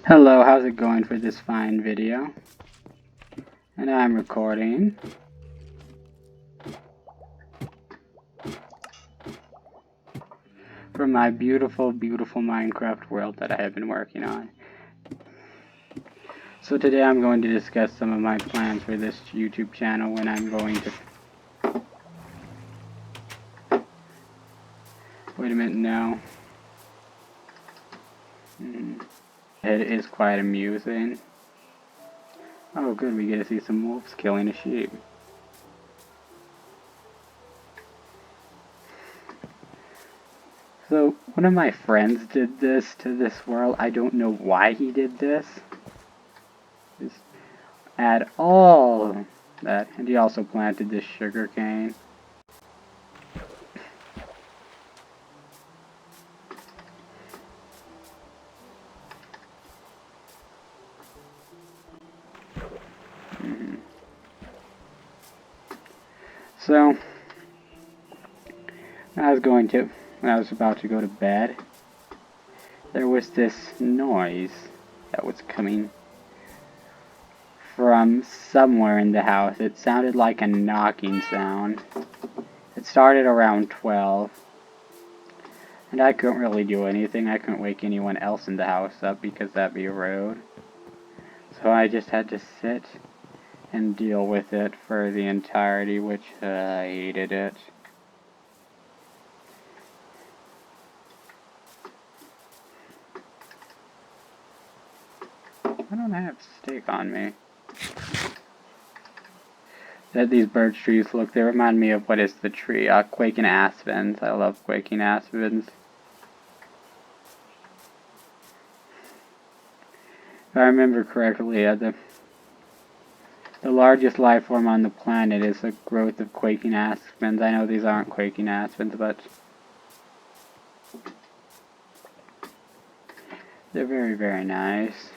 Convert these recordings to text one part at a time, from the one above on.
Hello, how's it going for this fine video? And I'm recording. From my beautiful, beautiful Minecraft world that I have been working on. So today I'm going to discuss some of my plans for this YouTube channel when I'm going to... Wait a minute, no. It is quite amusing. Oh good, we get to see some wolves killing a sheep. So, one of my friends did this to this world. I don't know why he did this. Just add all that. And he also planted this sugar cane. So, when I was about to go to bed, there was this noise that was coming from somewhere in the house. It sounded like a knocking sound. It started around 12, and I couldn't really do anything. I couldn't wake anyone else in the house up because that'd be rude. So I just had to sit and deal with it for the entirety, which I hated it. Why don't I have steak on me? These birch trees look, they remind me of what is the tree? Quaking aspens. I love quaking aspens. If I remember correctly, the largest life form on the planet is the growth of quaking aspens. I know these aren't quaking aspens, but they're very, very nice.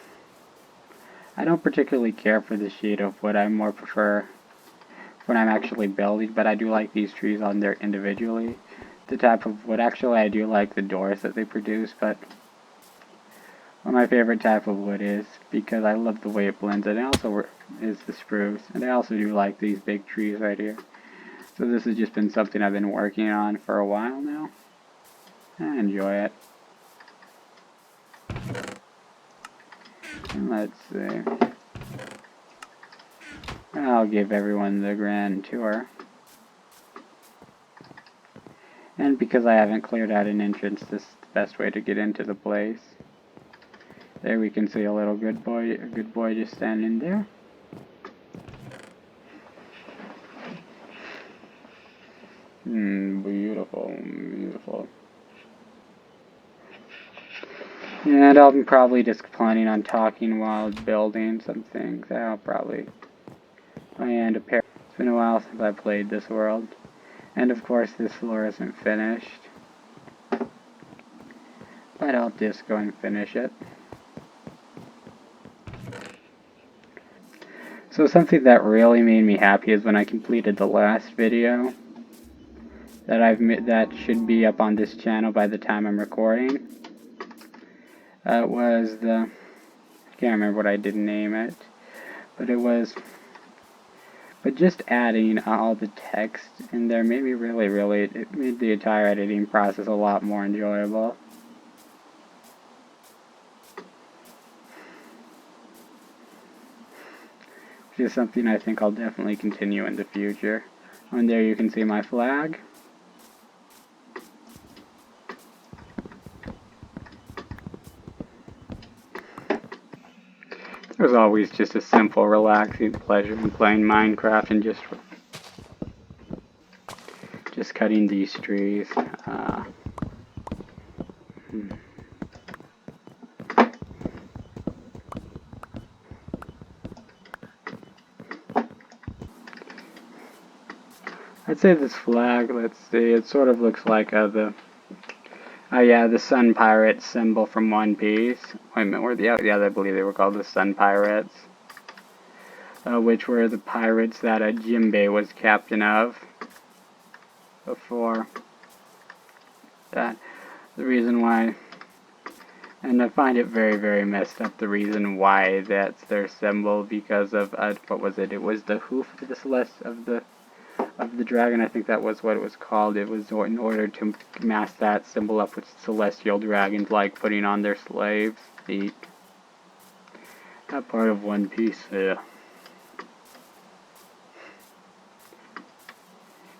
I don't particularly care for the shade of wood. I more prefer when I'm actually building, but I do like these trees on there individually. The type of wood, actually I do like the doors that they produce, but what my favorite type of wood is, because I love the way it blends, and it also is the spruce, and I also do like these big trees right here. So this has just been something I've been working on for a while now. I enjoy it. And let's see. I'll give everyone the grand tour. And because I haven't cleared out an entrance, this is the best way to get into the place. There we can see a little good boy just standing there. Beautiful, beautiful. And I'm probably just planning on talking while building some things. I'll probably end up here. It's been a while since I played this world. And of course this floor isn't finished. But I'll just go and finish it. So something that really made me happy is when I completed the last video that should be up on this channel by the time I'm recording. It was I can't remember what I did name it, but just adding all the text in there made me it made the entire editing process a lot more enjoyable. Which is something I think I'll definitely continue in the future. And there you can see my flag. There's always just a simple, relaxing pleasure in playing Minecraft and just cutting these trees. I'd say this flag, let's see, it sort of looks like the Sun Pirate symbol from One Piece. Wait a minute, I believe they were called the Sun Pirates. Which were the pirates that Jimbei was captain of before that. The reason why And I find it very, very messed up the reason why that's their symbol because of what was it? It was the hoof of the of the dragon. I think that was what it was called. It was in order to mask that symbol up with celestial dragons, like putting on their slaves. That part of One Piece. Yeah.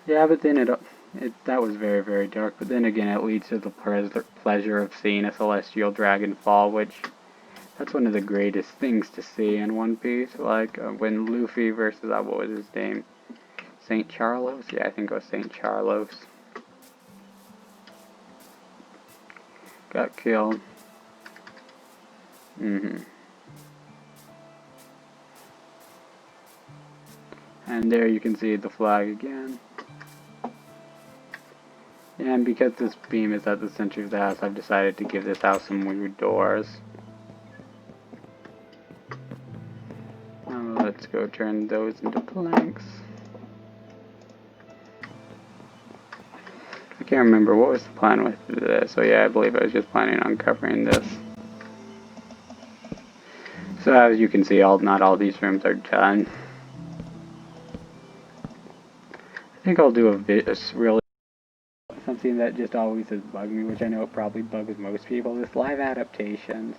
Yeah, but then that was very, very dark. But then again, it leads to the pleasure of seeing a celestial dragon fall, which that's one of the greatest things to see in One Piece. Like when Luffy versus what was his name? Saint Charlos? Yeah, I think it was Saint Charlos. Got killed. And there you can see the flag again. And because this beam is at the center of the house, I've decided to give this house some weird doors. Let's go turn those into planks. I can't remember what was the plan with this. So yeah, I believe I was just planning on covering this. So as you can see, not all these rooms are done. I think I'll do really something that just always has bugged me, which I know it probably bugs most people, is live adaptations.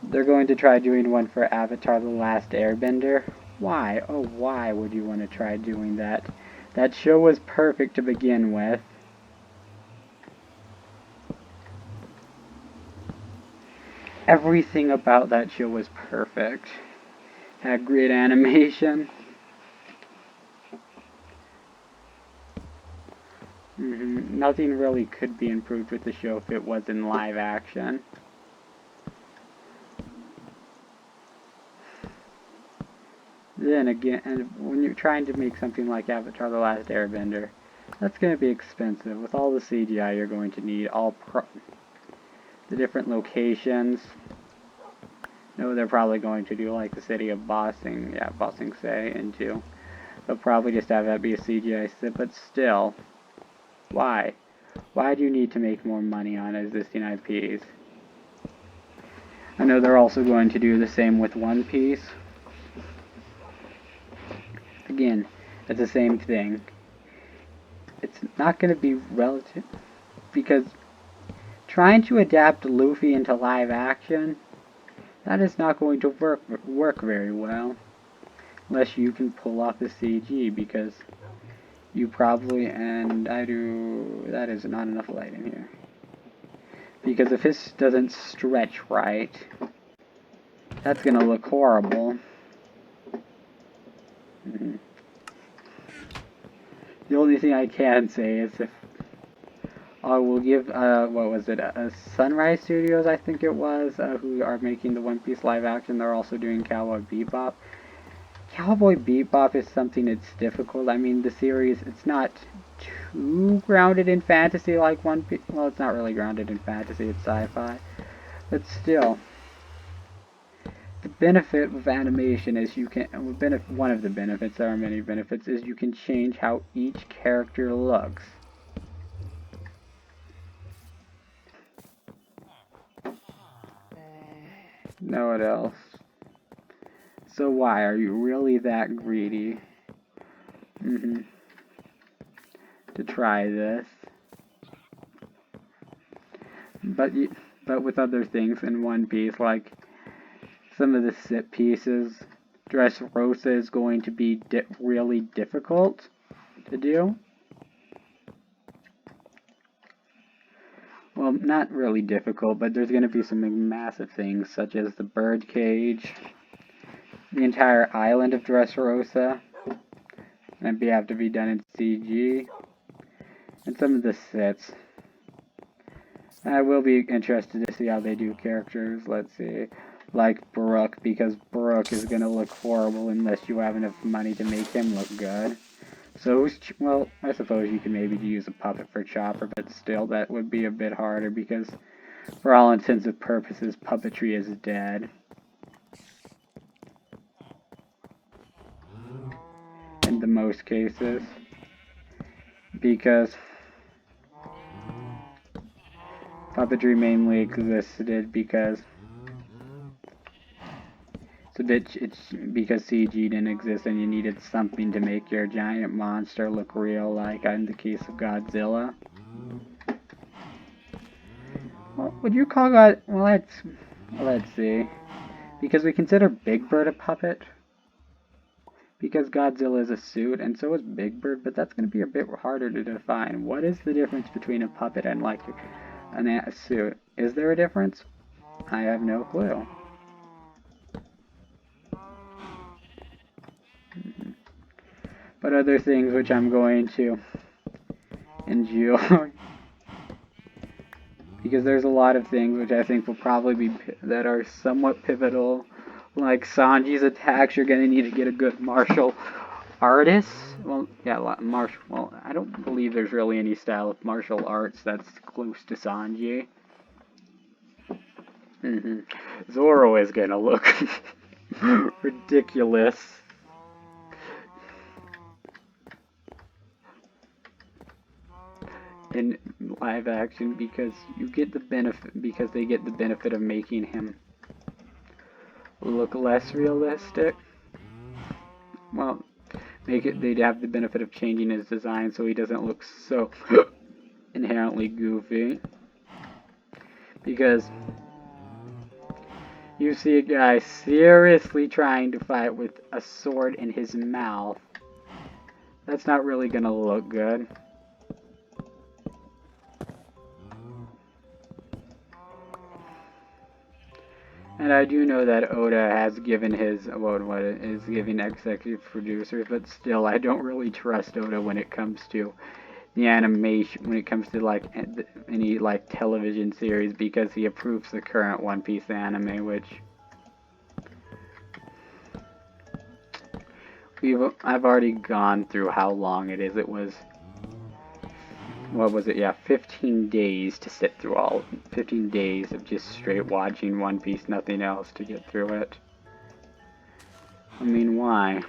They're going to try doing one for Avatar: The Last Airbender. Why? Oh, why would you want to try doing that? That show was perfect to begin with. Everything about that show was perfect. Had great animation. Nothing really could be improved with the show if it was in live action. Then again, and when you're trying to make something like Avatar: The Last Airbender, that's going to be expensive. With all the CGI you're going to need, the different locations. No, they're probably going to do like the city of Bossing, Bossing Say, into. They'll probably just have that be a CGI set, but still, why? Why do you need to make more money on existing IPs? I know they're also going to do the same with One Piece. Again, it's the same thing. It's not going to be relative, because trying to adapt Luffy into live action, that is not going to work very well. Unless you can pull off the CG, because you probably, that is not enough light in here. Because if this doesn't stretch right, that's going to look horrible. The only thing I can say is if I will give, what was it, Sunrise Studios, I think it was, who are making the One Piece live action, they're also doing Cowboy Bebop. Cowboy Bebop is something that's difficult. I mean, the series, it's not too grounded in fantasy like One Piece. Well, it's not really grounded in fantasy, it's sci-fi. But still, the benefit of animation is one of the benefits, there are many benefits, is you can change how each character looks. Know what else? So why? Are you really that greedy? To try this? But with other things in One Piece, like some of the set pieces, Dressrosa is going to be really difficult to do. Well, not really difficult, but there's going to be some massive things, such as the bird cage, the entire island of Dressrosa, and have to be done in CG, and some of the sets. I will be interested to see how they do characters, let's see, like Brook, because Brook is going to look horrible unless you have enough money to make him look good. So, well, I suppose you can maybe use a puppet for Chopper, but still, that would be a bit harder, because for all intents and purposes, puppetry is dead. In the most cases. Because Puppetry mainly existed because it's because CG didn't exist and you needed something to make your giant monster look real, like in the case of Godzilla. Well, would you call God? Well, let's see. Because we consider Big Bird a puppet. Because Godzilla is a suit, and so is Big Bird, but that's going to be a bit harder to define. What is the difference between a puppet and, like, a suit? Is there a difference? I have no clue. But other things which I'm going to enjoy, because there's a lot of things which I think will probably be, that are somewhat pivotal, like Sanji's attacks. You're going to need to get a good martial artist. Well, yeah, martial. Well, I don't believe there's really any style of martial arts that's close to Sanji. Zoro is gonna look ridiculous in live action because you get the benefit, because they get the benefit of making him look less realistic. Well, they'd have the benefit of changing his design so he doesn't look so inherently goofy. Because you see a guy seriously trying to fight with a sword in his mouth. That's not really gonna look good. And I do know that Oda has given his, what is giving executive producers, but still, I don't really trust Oda when it comes to the animation, when it comes to, like, any, like, television series, because he approves the current One Piece anime, which I've already gone through how long it is. It was, what was it? Yeah, 15 days to sit through 15 days of just straight watching One Piece, nothing else to get through it. I mean, why?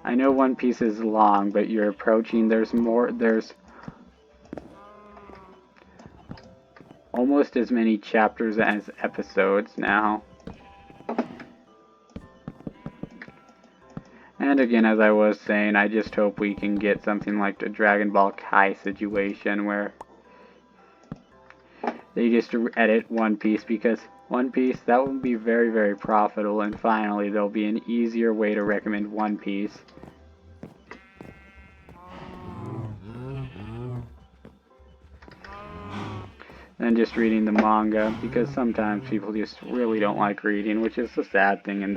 I know One Piece is long, but you're approaching, there's almost as many chapters as episodes now. And again, as I was saying, I just hope we can get something like the Dragon Ball Kai situation where they just edit One Piece, because One Piece, that would be very, very profitable, and finally there'll be an easier way to recommend One Piece. Than just reading the manga, because sometimes people just really don't like reading, which is a sad thing in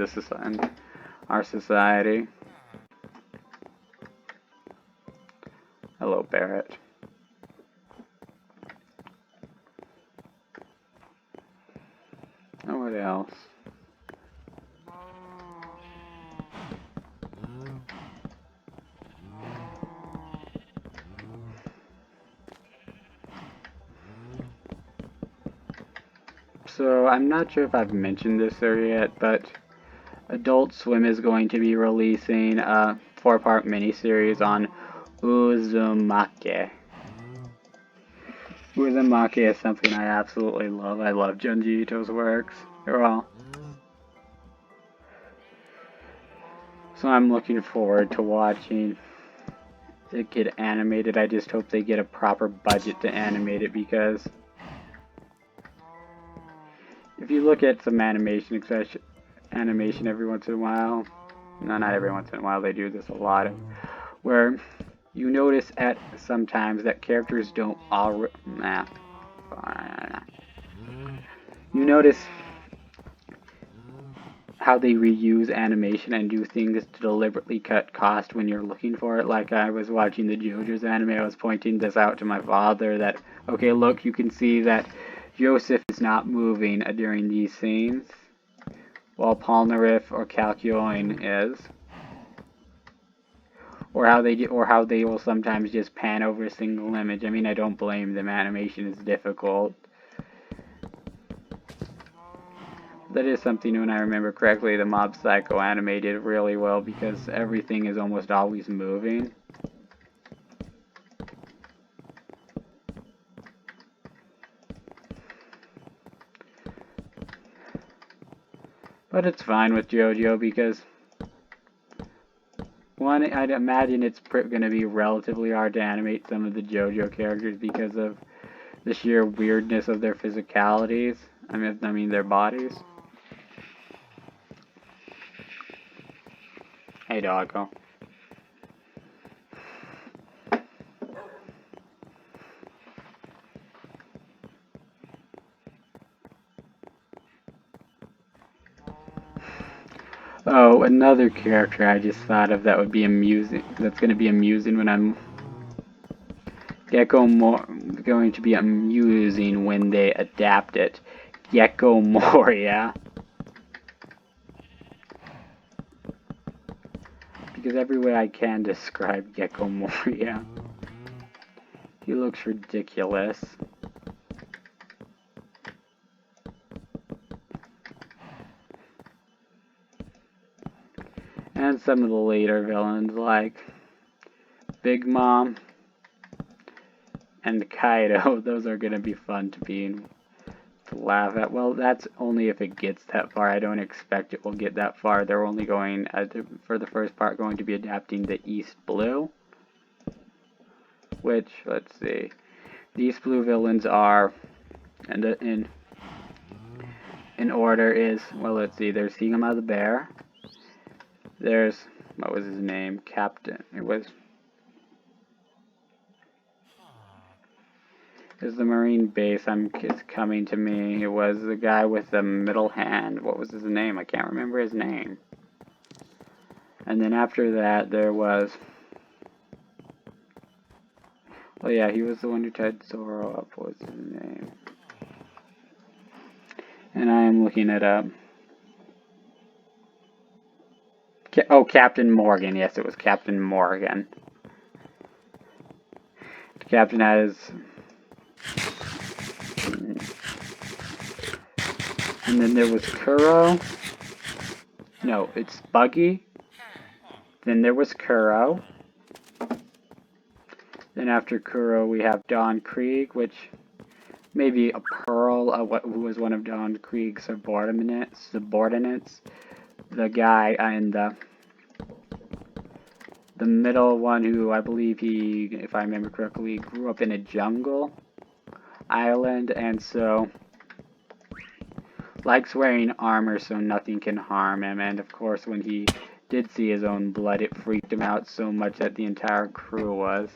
our society. Hello, Barrett. Oh, what else? So, I'm not sure if I've mentioned this there yet, but Adult Swim is going to be releasing a 4-part miniseries on Uzumaki. Uzumaki is something I absolutely love. I love Junji Ito's works. So I'm looking forward to watching it get animated. I just hope they get a proper budget to animate it, because if you look at some animation, especially animation every once in a while, no, not every once in a while, they do this a lot, where you notice at sometimes that characters don't all, you notice how they reuse animation and do things to deliberately cut cost when you're looking for it. Like, I was watching the JoJo's anime, I was pointing this out to my father, that, okay, look, you can see that Joseph is not moving during these scenes, while Polnareff or Calculin is. Or how they will sometimes just pan over a single image. I mean, I don't blame them. Animation is difficult. That is something, when I remember correctly, the Mob Psycho anime did really well, because everything is almost always moving. But it's fine with JoJo because, one, I'd imagine it's going to be relatively hard to animate some of the JoJo characters because of the sheer weirdness of their physicalities. I mean their bodies. Hey, doggo. Oh, another character I just thought of that would be amusing. That's going to be amusing when I'm going to be amusing when they adapt it. Gecko Moria. Because every way I can describe Gecko Moria. He looks ridiculous. And some of the later villains like Big Mom and Kaido, those are going to be fun to laugh at. Well, that's only if it gets that far. I don't expect it will get that far. They're only going, for the first part, going to be adapting the East Blue. Which, let's see, the East Blue villains are, and in order is, well, let's see, there's Higama the Bear. There's, what was his name? Captain. Is the Marine base. It's coming to me. It was the guy with the middle hand. What was his name? I can't remember his name. And then after that, there was... Oh yeah, he was the one who tied Zoro up. What was his name? And I am looking it up. Oh, Captain Morgan. Yes, it was Captain Morgan. The captain has... And then there was Kuro. No, it's Buggy. Then there was Kuro. Then after Kuro, we have Don Krieg, which may be a Pearl, who was one of Don Krieg's subordinates. The guy in the middle one, who I believe he, if I remember correctly, grew up in a jungle island, and so likes wearing armor so nothing can harm him. And of course, when he did see his own blood, it freaked him out so much that the entire crew was.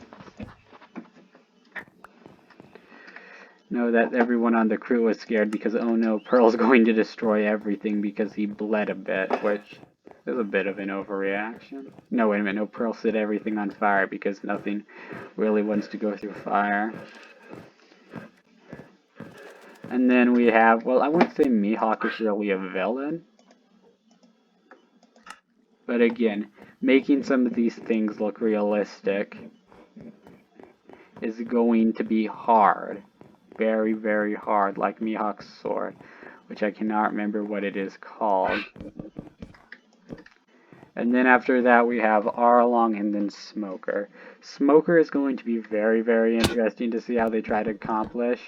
No, that everyone on the crew was scared because, oh no, Pearl's going to destroy everything because he bled a bit, which is a bit of an overreaction. No, wait a minute, no, Pearl set everything on fire because nothing really wants to go through fire. And then we have, well, I wouldn't say Mihawk is really a villain. But again, making some of these things look realistic is going to be hard. Very, very hard, like Mihawk's sword, which I cannot remember what it is called. And then after that we have Arlong and then Smoker. Smoker is going to be very, very interesting to see how they try to accomplish.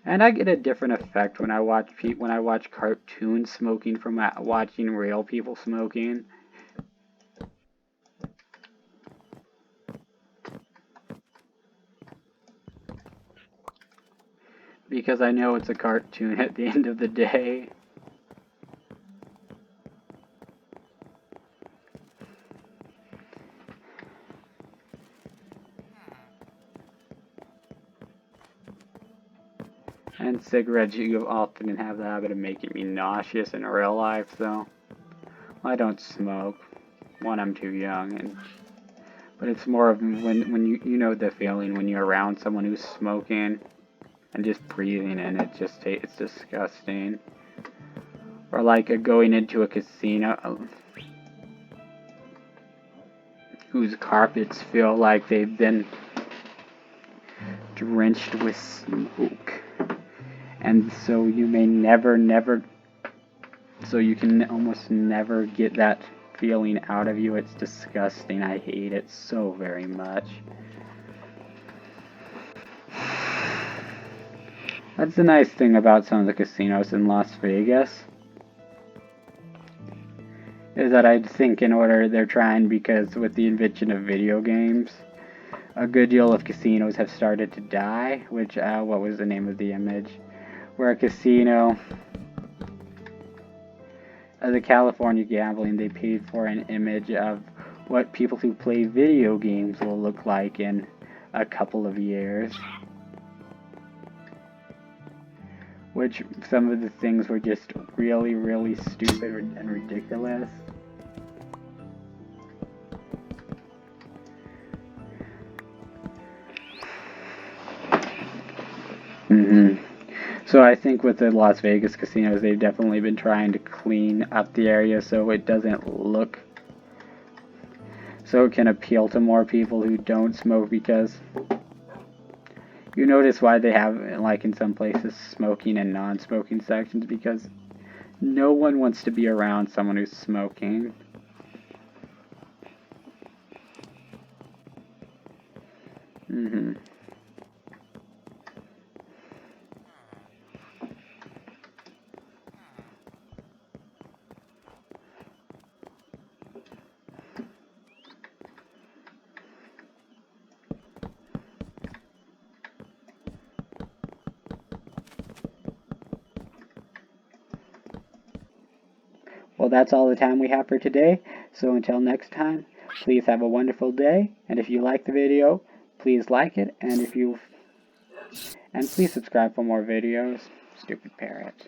And I get a different effect when I watch cartoons smoking from watching real people smoking. Because I know it's a cartoon at the end of the day. And cigarettes, you often have the habit of making me nauseous in real life, so I don't smoke. One, I'm too young, but it's more of when you know the feeling when you're around someone who's smoking and just breathing in it, it's disgusting. Or like going into a casino whose carpets feel like they've been drenched with smoke. And so you may so you can almost never get that feeling out of you. It's disgusting. I hate it so very much. That's the nice thing about some of the casinos in Las Vegas, is that I think in order they're trying, because with the invention of video games, a good deal of casinos have started to die, which, what was the name of the image? Where a casino, the California gambling, they paid for an image of what people who play video games will look like in a couple of years. Which some of the things were just really, really stupid and ridiculous. So I think with the Las Vegas casinos, they've definitely been trying to clean up the area so it doesn't look, so it can appeal to more people who don't smoke, because you notice why they have, like in some places, smoking and non-smoking sections, because no one wants to be around someone who's smoking. Well, that's all the time we have for today, so until next time, please have a wonderful day, and if you like the video, please like it, and please subscribe for more videos. Stupid parrot.